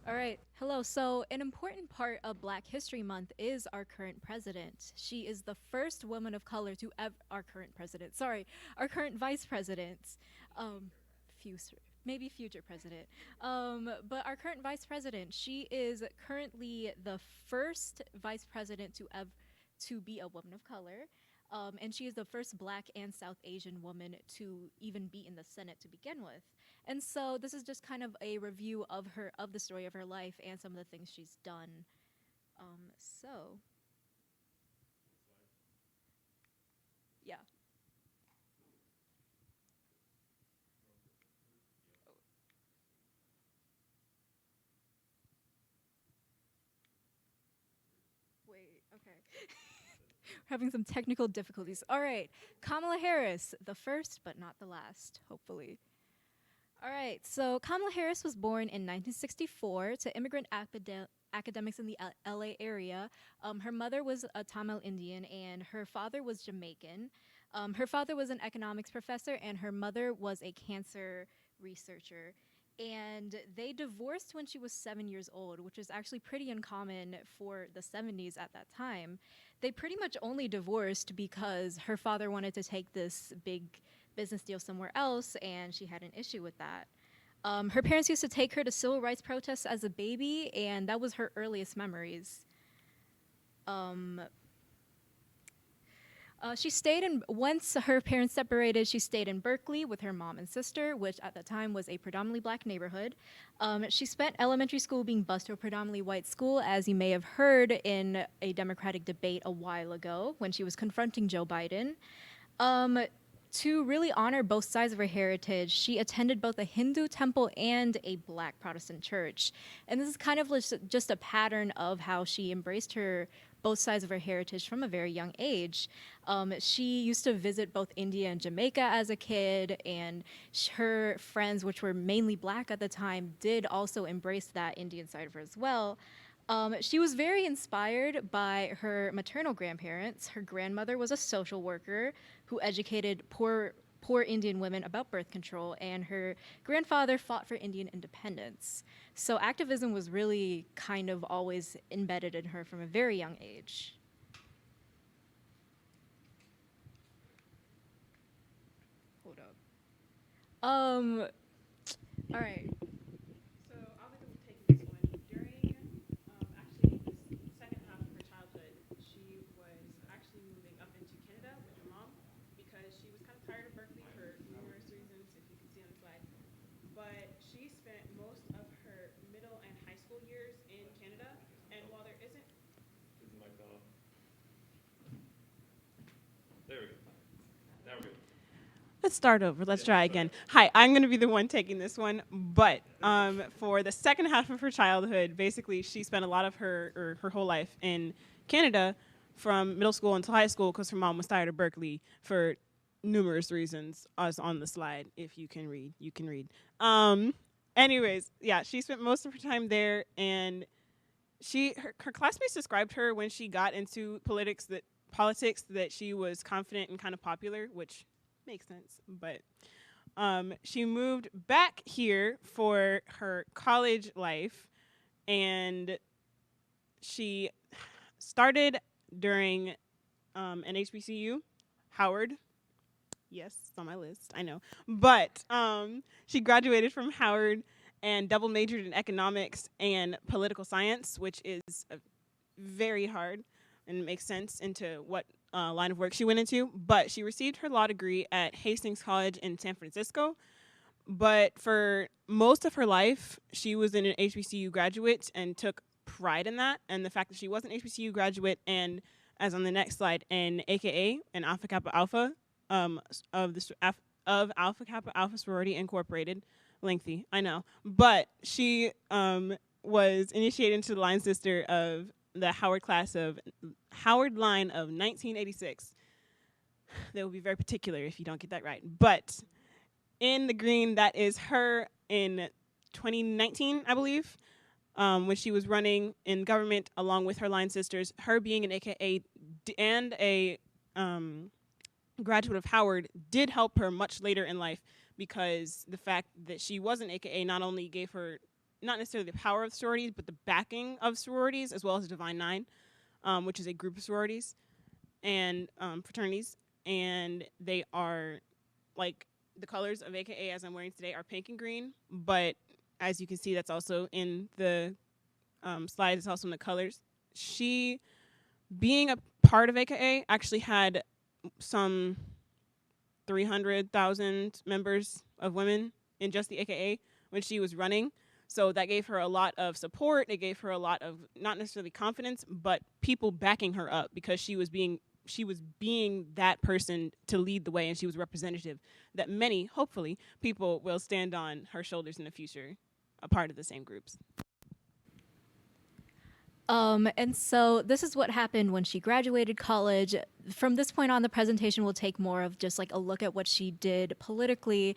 All right. Hello. So, an important part of Black History Month is our current president. She is the first woman of color to ever, our current president, sorry, our current vice president, um, future, maybe future president. But our current vice president, she is currently the first vice president to be a woman of color. And she is the first Black and South Asian woman to even be in the Senate to begin with. And so this is just kind of a review of the story of her life and some of the things she's done. So yeah. Wait, okay. We're having some technical difficulties. All right. Kamala Harris, the first but not the last, hopefully. All right. So Kamala Harris was born in 1964 to immigrant academics in the LA area. Her mother was a Tamil Indian and her father was Jamaican. Her father was an economics professor and her mother was a cancer researcher. And they divorced when she was 7 years old, which is actually pretty uncommon for the 70s at that time. They pretty much only divorced because her father wanted to take this big business deal somewhere else, and she had an issue with that. Her parents used to take her to civil rights protests as a baby, and that was her earliest memories. Um, she stayed in, once her parents separated, she stayed in Berkeley with her mom and sister, which at the time was a predominantly black neighborhood. She spent elementary school being bused to a predominantly white school, as you may have heard in a Democratic debate a while ago when she was confronting Joe Biden. Um, to really honor both sides of her heritage, she attended both a Hindu temple and a black Protestant church. And this is kind of just a pattern of how she embraced her both sides of her heritage from a very young age. She used to visit both India and Jamaica as a kid, and her friends, which were mainly black at the time, did also embrace that Indian side of her as well. She was very inspired by her maternal grandparents. Her grandmother was a social worker who educated poor Indian women about birth control, and her grandfather fought for Indian independence. So activism was really kind of always embedded in her from a very young age. Hold up. All right. So I'll be taking this one. During actually this second half of her childhood, she was actually moving up into Canada with her mom because she was kind of tired of Berkeley for numerous reasons, if you can see on the slide. But she spent most of her middle and high school years in Canada. And while there isn't, Is the mic on? There we go. Now we're good. let's start over. Let's try again. Hi, I'm going to be the one taking this one. But for the second half of her childhood, basically, she spent a lot of her whole life in Canada from middle school until high school because her mom was tired of Berkeley for numerous reasons, as on the slide. If you can read, you can read. Anyways, yeah, she spent most of her time there, and her classmates described her when she got into politics that she was confident and kind of popular, which makes sense. But she moved back here for her college life, and she started during an HBCU, Howard. Yes, it's on my list, I know. But she graduated from Howard and double majored in economics and political science, which is very hard and makes sense into what line of work she went into. But she received her law degree at Hastings College in San Francisco. But for most of her life, she was an HBCU graduate and took pride in that. And the fact that she was an HBCU graduate and, as on the next slide, an AKA, an Alpha Kappa Alpha of Alpha Kappa Alpha Sorority Incorporated. Lengthy, I know. But she was initiated into the line sister of the Howard line of 1986. They will be very particular if you don't get that right. But in the green, that is her in 2019, I believe, when she was running in government along with her line sisters. Her being an AKA and a graduate of Howard did help her much later in life, because the fact that she was an AKA not only gave her not necessarily the power of sororities, but the backing of sororities, as well as Divine Nine, which is a group of sororities and fraternities. And they are like the colors of AKA, as I'm wearing today, are pink and green. But as you can see, that's also in the slide. It's also in the colors. She, being a part of AKA, actually had some 300,000 members of women in just the AKA when she was running. So that gave her a lot of support. It gave her a lot of not necessarily confidence, but people backing her up because she was being that person to lead the way, and she was representative that many, hopefully, people will stand on her shoulders in the future, a part of the same groups. And so this is what happened when she graduated college. From this point on, the presentation will take more of just like a look at what she did politically.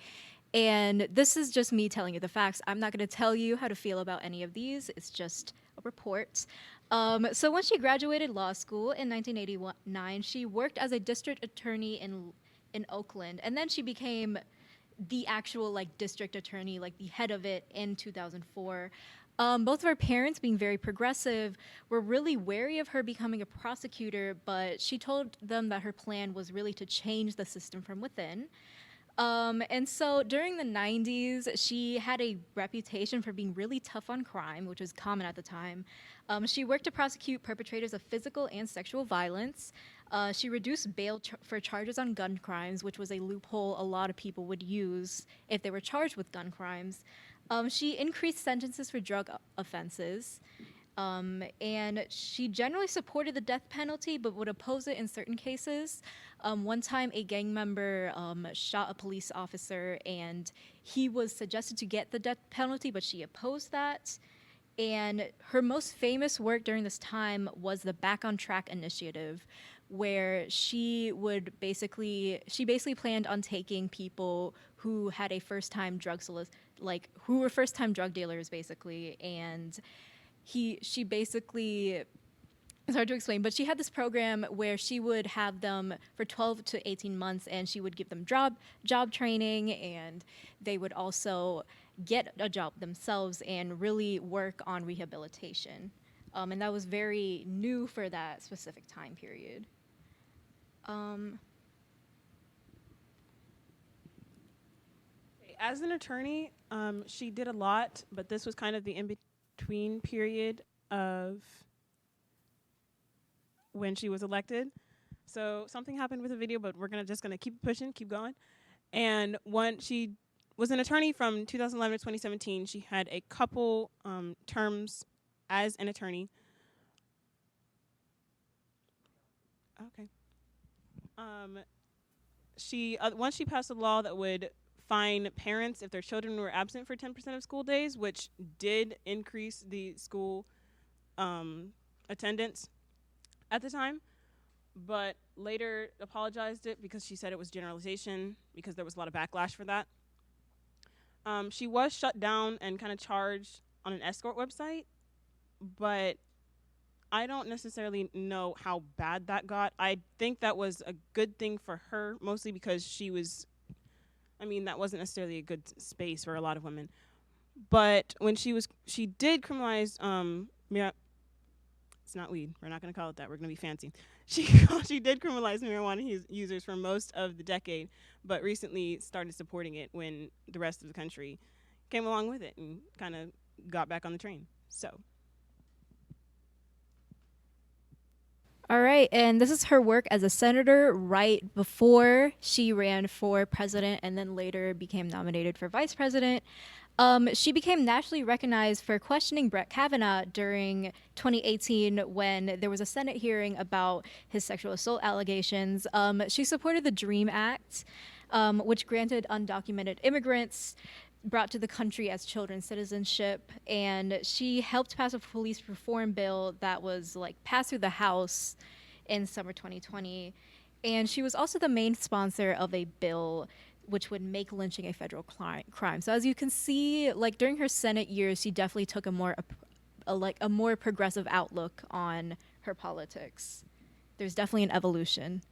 And this is just me telling you the facts. I'm not going to tell you how to feel about any of these. It's just a report. So when she graduated law school in 1989, she worked as a district attorney in Oakland. And then she became the actual like district attorney, like the head of it in 2004. Both of her parents, being very progressive, were really wary of her becoming a prosecutor, but she told them that her plan was really to change the system from within. And so during the 90s, she had a reputation for being really tough on crime, which was common at the time. She worked to prosecute perpetrators of physical and sexual violence. She reduced bail for charges on gun crimes, which was a loophole a lot of people would use if they were charged with gun crimes. She increased sentences for drug offenses. And she generally supported the death penalty, but would oppose it in certain cases. One time, a gang member shot a police officer, and he was suggested to get the death penalty, but she opposed that. And her most famous work during this time was the Back on Track initiative, where she basically planned on taking people who had a first-time who were first-time drug dealers, basically, and she basically, it's hard to explain, but she had this program where she would have them for 12 to 18 months, and she would give them job training, and they would also get a job themselves and really work on rehabilitation. And that was very new for that specific time period. As an attorney, she did a lot, but this was kind of the in-between period of when she was elected. So something happened with the video, but we're just gonna keep pushing, keep going. And when she was an attorney from 2011 to 2017, she had a couple terms as an attorney. Okay. Once she passed a law that would fine parents if their children were absent for 10% of school days, which did increase the school attendance at the time, but later apologized it because she said it was generalization because there was a lot of backlash for that. She was shut down and kind of charged on an escort website, but I don't necessarily know how bad that got. I think that was a good thing for her, mostly because that wasn't necessarily a good space for a lot of women. But when she did criminalize, it's not weed. We're not going to call it that. We're going to be fancy. She did criminalize marijuana users for most of the decade, but recently started supporting it when the rest of the country came along with it and kind of got back on the train. So. All right, and this is her work as a senator right before she ran for president and then later became nominated for vice president. She became nationally recognized for questioning Brett Kavanaugh during 2018 when there was a Senate hearing about his sexual assault allegations. She supported the DREAM Act, which granted undocumented immigrants brought to the country as children citizenship, and she helped pass a police reform bill that was passed through the House in summer 2020. And she was also the main sponsor of a bill which would make lynching a federal crime. So as you can see, during her Senate years, she definitely took a more progressive outlook on her politics. There's definitely an evolution.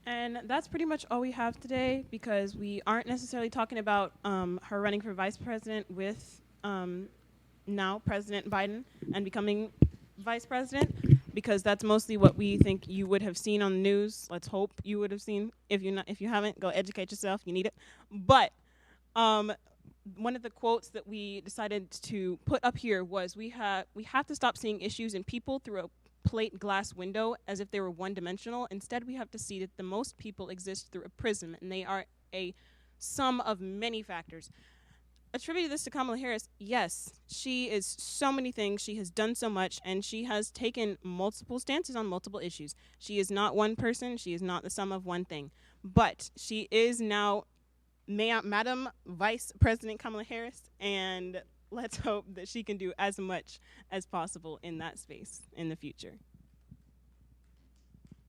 And that's pretty much all we have today because we aren't necessarily talking about her running for vice president with now President Biden and becoming vice president, because that's mostly what we think you would have seen on the news. Let's hope you would have seen. If you haven't, go educate yourself. You need it. But one of the quotes that we decided to put up here was we have to stop seeing issues in people through a plate glass window as if they were one-dimensional. Instead, we have to see that the most people exist through a prism, and they are a sum of many factors. Attribute this to Kamala Harris. Yes, she is so many things. She has done so much, and she has taken multiple stances on multiple issues. She is not one person. She is not the sum of one thing. But she is now Madam Vice President Kamala Harris, and let's hope that she can do as much as possible in that space in the future.